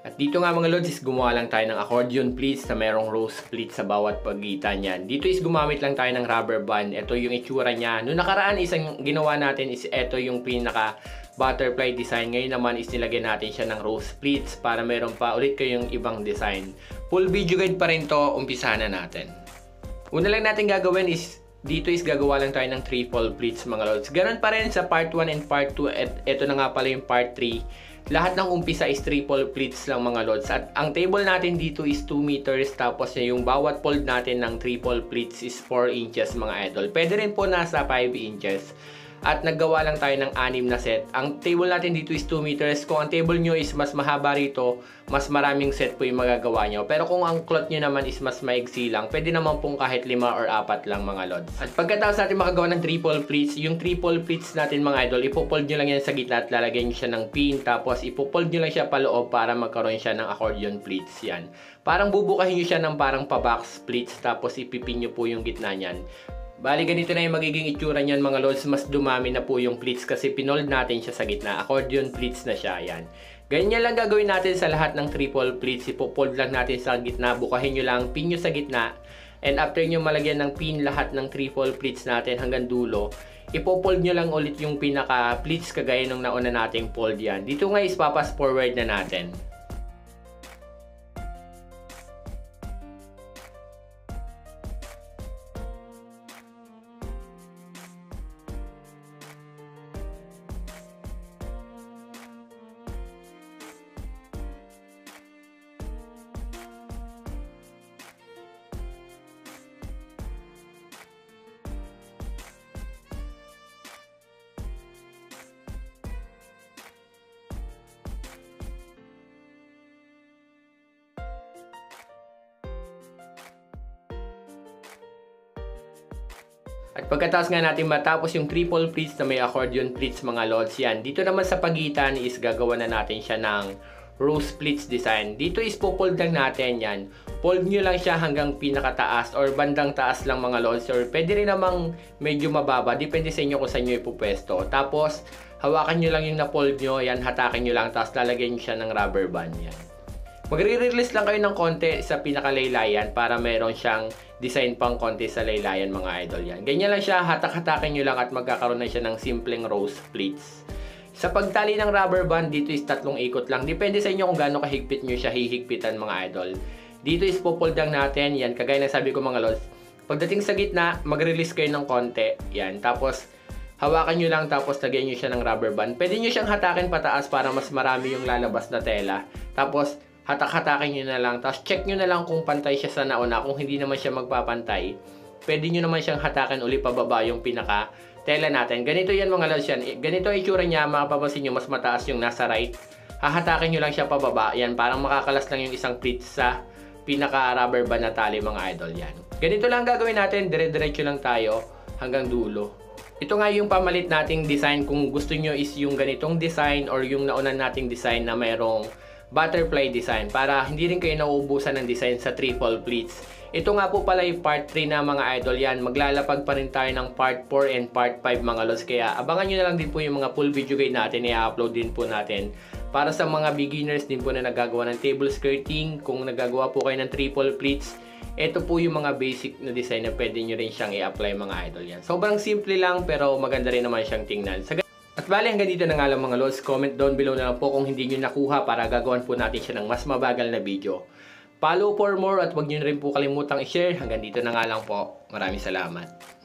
At dito nga mga lods is gumawa lang tayo ng accordion pleats na merong rose pleats sa bawat pagitan yan. Dito is gumamit lang tayo ng rubber band. Ito yung itsura niya. Noong nakaraan isang ginawa natin is ito yung pinaka butterfly design. Ngayon naman is nilagyan natin siya ng rose pleats para meron pa ulit kayong ibang design. Full video guide pa rin to, umpisahan na natin. Una lang natin gagawin is dito is gagawa lang tayo ng triple pleats mga lods. Ganon pa rin sa part 1 and part 2 at ito na nga pala yung part 3. Lahat ng umpisa is triple pleats lang mga lods. At ang table natin dito is 2 meters. Tapos yung bawat fold natin ng triple pleats is 4 inches mga idol. Pwede rin po nasa 5 inches. At naggawa lang tayo ng 6 na set. Ang table natin dito is 2 meters. Kung ang table nyo is mas mahaba rito, mas maraming set po yung magagawa nyo. Pero kung ang cloth nyo naman is mas maigsi lang, pwede naman pong kahit 5 or 4 lang mga lods. At pagkatapos natin makagawa ng triple pleats, yung triple pleats natin mga idol, ipopold nyo lang yan sa gitna at lalagyan nyo siya ng pin. Tapos ipopold nyo lang siya paloob para magkaroon siya ng accordion pleats yan. Parang bubukahin nyo siya ng parang pa-box pleats tapos ipipin nyo po yung gitna nyan. Bali, ganito na yung magiging itsura niyan mga lods. Mas dumami na po yung pleats kasi pinold natin siya sa gitna. Accordion pleats na siya. Yan. Ganyan lang gagawin natin sa lahat ng triple pleats. Ipopold lang natin sa gitna. Bukahin nyo lang, pin nyo sa gitna. And after nyo malagyan ng pin lahat ng triple pleats natin hanggang dulo, ipopold nyo lang ulit yung pinaka pleats kagaya nung nauna nating fold yan. Dito nga is papas forward na natin. At pagkatapos nga natin matapos yung triple pleats na may accordion pleats mga lods yan. Dito naman sa pagitan is gagawa na natin siya ng rose pleats design. Dito is popold lang natin yan. Fold nyo lang siya hanggang pinakataas or bandang taas lang mga lods. Or pwede rin namang medyo mababa. Depende sa inyo kung saan nyo ipupwesto. Tapos hawakan nyo lang yung na-fold nyo. Yan, hatakin nyo lang. Tapos lalagyan nyo siya ng rubber band yan. Magre-release lang kayo ng konti sa pinakalaylayan para meron siyang design pang konti sa laylayan mga idol yan. Ganyan lang siya, hatak-hatakin nyo lang at magkakaroon na siya ng simpleng rose pleats. Sa pagtali ng rubber band, dito is 3 ikot lang. Depende sa inyo kung gaano kahigpit nyo siya hihigpitan mga idol. Dito is popold lang natin, yan, kagaya ng sabi ko mga lods. Pagdating sa gitna, mag-release kayo ng konti, yan. Tapos, hawakan nyo lang tapos lagyan nyo siya ng rubber band. Pwede nyo siyang hatakin pataas para mas marami yung lalabas na tela. Tapos, hatak-hatakin nyo na lang. Tapos check nyo na lang kung pantay siya sa nauna. Kung hindi naman siya magpapantay, pwede nyo naman siyang hatakin uli pababa yung pinaka tela natin. Ganito yan mga lods yan. Ganito ang itsura niya. Makapapansin nyo mas mataas yung nasa right. Hahatakin nyo lang siya pababa. Yan, parang makakalas lang yung isang pleats sa pinaka rubber band na tali mga idol yan. Ganito lang gagawin natin. Dire-diretso lang tayo hanggang dulo. Ito nga yung pamalit nating design. Kung gusto nyo is yung ganitong design or yung nauna nating design na mayroong butterfly design para hindi rin kayo nauubusan ng design sa triple pleats. Ito nga po pala yung part 3 na mga idol yan. Maglalapag pa rin tayo ng part 4 and part 5 mga lods. Kaya abangan nyo na lang din po yung mga full video guide natin. I-upload din po natin. Para sa mga beginners din po na nagagawa ng table skirting, kung nagagawa po kayo ng triple pleats, ito po yung mga basic na design na pwede nyo rin siyang i-apply mga idol yan. Sobrang simple lang pero maganda rin naman siyang tingnan. At bali hanggang dito na nga lang mga lods. Comment down below na lang po kung hindi nyo nakuha para gagawan po natin siya ng mas mabagal na video. Follow for more at huwag nyo rin po kalimutang i-share. Hanggang dito na nga lang po. Maraming salamat.